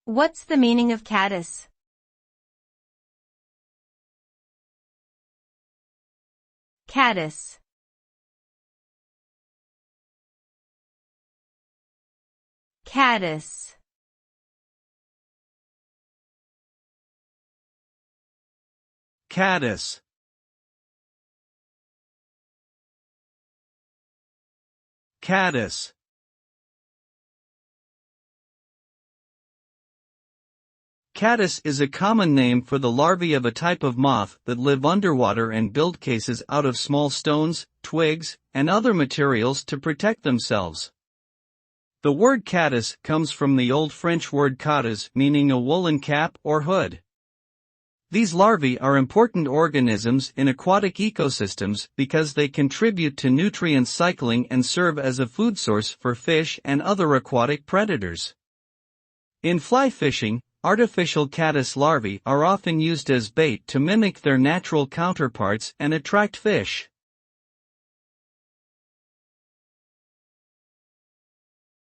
What's the meaning of caddis? Caddis. Caddis. Caddis. Caddis. Caddis is a common name for the larvae of a type of moth that live underwater and build cases out of small stones, twigs, and other materials to protect themselves. The word caddis comes from the Old French word caddis, meaning a woolen cap or hood. These larvae are important organisms in aquatic ecosystems because they contribute to nutrient cycling and serve as a food source for fish and other aquatic predators. In fly fishing, artificial caddis larvae are often used as bait to mimic their natural counterparts and attract fish.